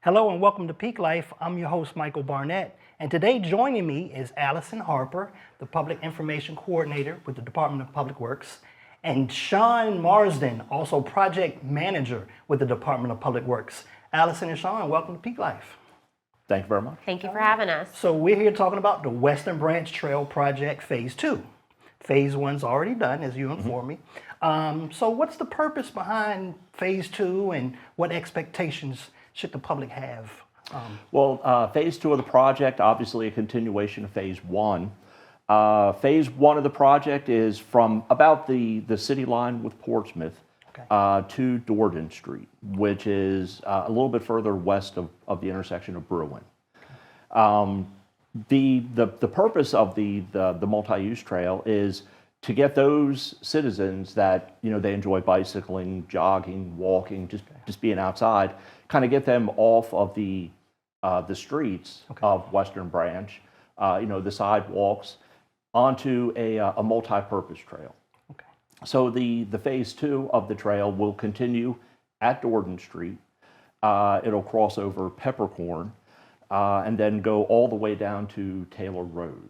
Hello and welcome to Peak Life. I'm your host, Michael Barnett, and today joining me is Allison Harper, the Public Information Coordinator with the Department of Public Works, and Sean Marsden, also Project Manager with the Department of Public Works. Allison and Sean, welcome to Peak Life. Thank you very much. Thank you for having us. So we're here talking about the Western Branch Trail Project Phase 2. Phase 1's already done, as you informed me. So what's the purpose behind Phase 2 and what expectations should the public have? Phase 2 of the project, obviously a continuation of Phase 1. Phase 1 of the project is from about the city line with Portsmouth to Dorden Street, which is a little bit further west of the intersection of Bruin. The purpose of the multi-use trail is to get those citizens that they enjoy bicycling, jogging, walking, just being outside, kind of get them off of the streets of Western Branch, the sidewalks, onto a multi-purpose trail. Okay. So the Phase 2 of the trail will continue at Dorden Street. It'll cross over Peppercorn and then go all the way down to Taylor Road.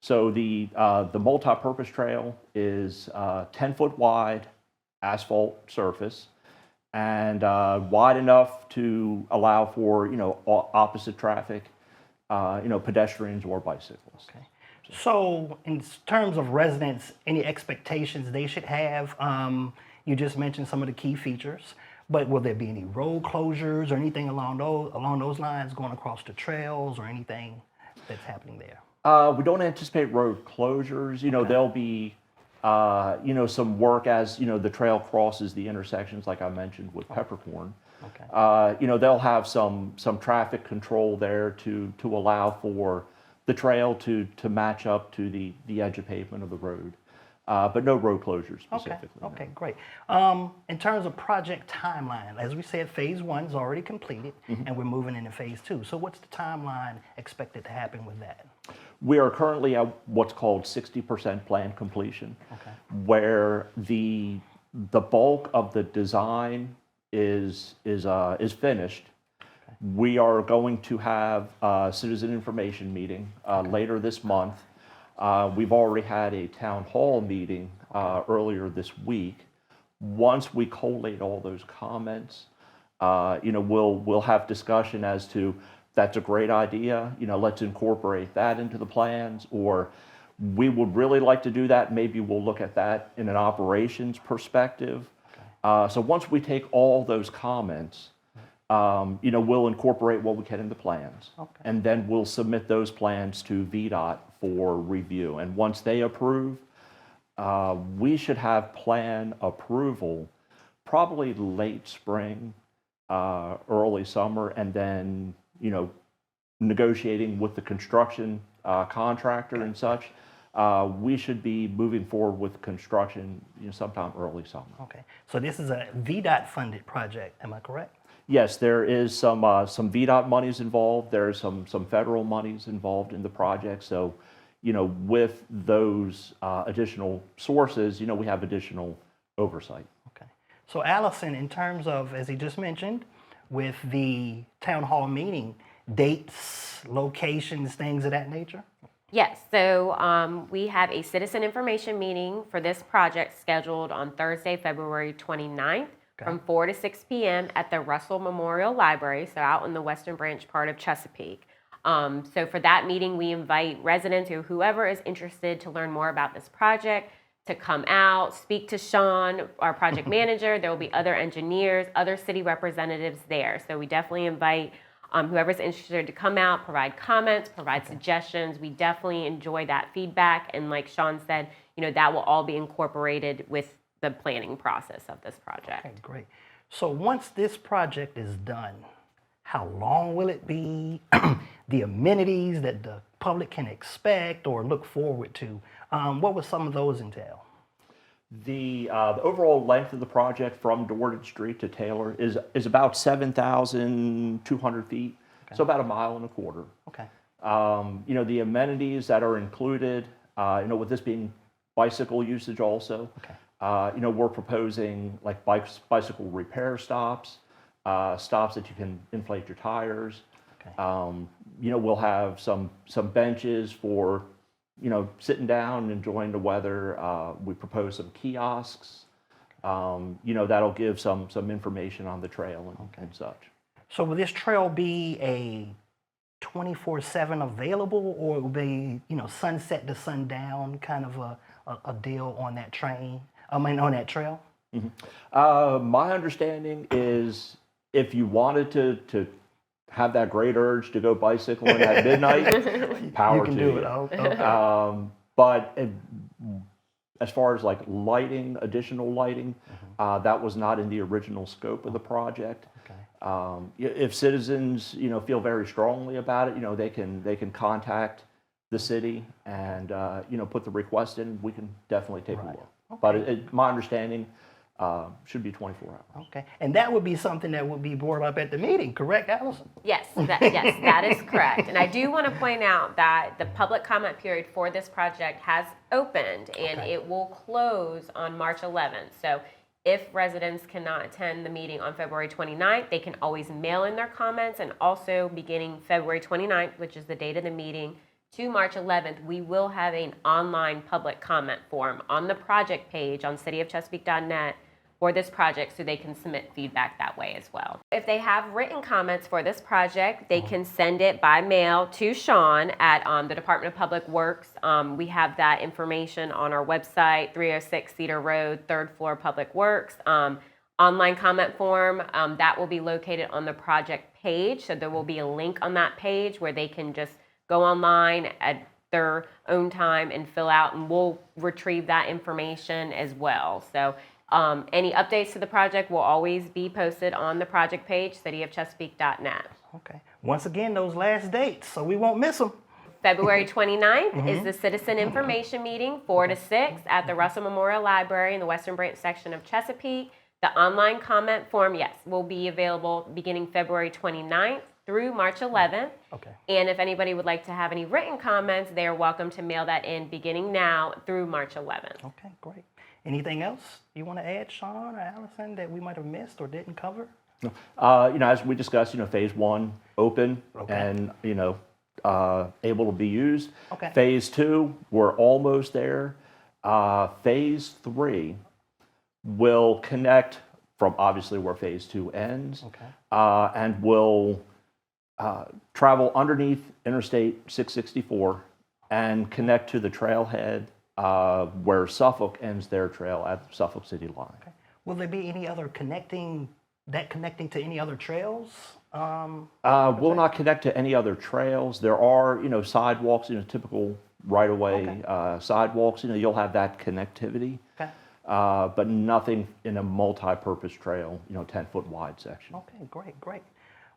So the multi-purpose trail is 10-foot wide asphalt surface and wide enough to allow for opposite traffic, pedestrians or bicyclists. Okay. So in terms of residents, any expectations they should have? You just mentioned some of the key features, but will there be any road closures or anything along those lines going across the trails or anything that's happening there? We don't anticipate road closures. There'll be some work as the trail crosses the intersections, like I mentioned with Peppercorn. Okay. They'll have some traffic control there to allow for the trail to match up to the edge of pavement of the road, but no road closures specifically. Okay, great. In terms of project timeline, as we said, Phase 1 is already completed, and we're moving into Phase 2. So what's the timeline expected to happen with that? We are currently at what's called 60% plan completion, where the bulk of the design is finished. We are going to have a citizen information meeting later this month. We've already had a town hall meeting earlier this week. Once we collate all those comments, we'll have discussion as to that's a great idea. Let's incorporate that into the plans, or we would really like to do that. Maybe we'll look at that in an operations perspective. So once we take all those comments, we'll incorporate what we can in the plans, and then we'll submit those plans to VDOT for review. And once they approve, we should have plan approval probably late spring, early summer, and then negotiating with the construction contractor and such. We should be moving forward with construction sometime early summer. Okay, so this is a VDOT funded project, am I correct? Yes, there is some VDOT monies involved. There's some federal monies involved in the project. So, with those additional sources, we have additional oversight. Okay. So Allison, in terms of, as he just mentioned, with the town hall meeting, dates, locations, things of that nature? Yes, so we have a citizen information meeting for this project scheduled on Thursday, February 29th from 4 to 6 p.m. at the Russell Memorial Library, so out in the Western Branch part of Chesapeake. So for that meeting, we invite residents or whoever is interested to learn more about this project to come out, speak to Sean, our project manager. There will be other engineers, other city representatives there. So we definitely invite whoever's interested to come out, provide comments, provide suggestions. We definitely enjoy that feedback. And like Sean said, that will all be incorporated with the planning process of this project. Okay, great. So once this project is done, how long will it be? The amenities that the public can expect or look forward to, what would some of those entail? The overall length of the project from Dorden Street to Taylor is about 7,200 feet, so about 1.25 miles. Okay. The amenities that are included, with this being bicycle usage also, we're proposing like bicycle repair stops, stops that you can inflate your tires. Okay. We'll have some benches for, sitting down and enjoying the weather. We propose some kiosks. That'll give some information on the trail and such. So will this trail be a 24/7 available, or will be, sunset to sundown kind of a deal on that train? On that trail? My understanding is if you wanted to have that great urge to go bicycling at midnight, power You can to do you. it. Oh, okay. But as far as like lighting, additional lighting, that was not in the original scope of the project. Okay. If citizens, feel very strongly about it, they can contact the city and put the request in. We can definitely take a Right. look. Okay. But my understanding should be 24 hours. Okay. And that would be something that would be brought up at the meeting, correct, Allison? Yes, that is correct. And I do want to point out that the public comment period for this project has opened, and Okay. it will close on March 11th. So if residents cannot attend the meeting on February 29th, they can always mail in their comments. And also beginning February 29th, which is the date of the meeting, to March 11th, we will have an online public comment form on the project page on cityofchesapeake.net for this project, so they can submit feedback that way as well. If they have written comments for this project, they can send it by mail to Sean at the Department of Public Works. We have that information on our website, 306 Cedar Road, 3rd floor, Public Works. Online comment form, that will be located on the project page. So there will be a link on that page where they can just go online at their own time and fill out, and we'll retrieve that information as well. So any updates to the project will always be posted on the project page, cityofchesapeake.net. Okay. Once again, those last dates, so we won't miss them. February 29th is the Citizen Information Meeting, 4 to 6 at the Russell Memorial Library in the Western Branch section of Chesapeake. The online comment form, yes, will be available beginning February 29th through March 11th. Okay. And if anybody would like to have any written comments, they are welcome to mail that in beginning now through March 11th. Okay, great. Anything else you want to add, Sean or Allison, that we might have missed or didn't cover? As we discussed, phase 1 open Okay. and, able to be used. Okay. Phase 2, we're almost there. Phase 3 will connect from obviously where phase 2 ends. Okay. And will travel underneath Interstate 664 and connect to the trailhead where Suffolk ends their trail at the Suffolk City line. Okay. Will there be any other connecting to any other trails? Will not connect to any other trails. There are, sidewalks, typical right-of-way sidewalks. You'll have that connectivity, Okay. but nothing in a multi-purpose trail, 10-foot wide section. Okay, great.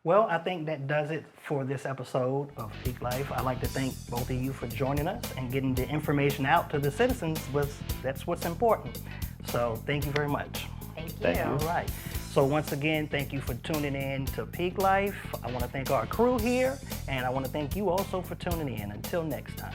Well, I think that does it for this episode of Peak Life. I'd like to thank both of you for joining us and getting the information out to the citizens. That's what's important. So thank you very much. Thank you. All right. So once again, thank you for tuning in to Peak Life. I want to thank our crew here, and I want to thank you also for tuning in. Until next time.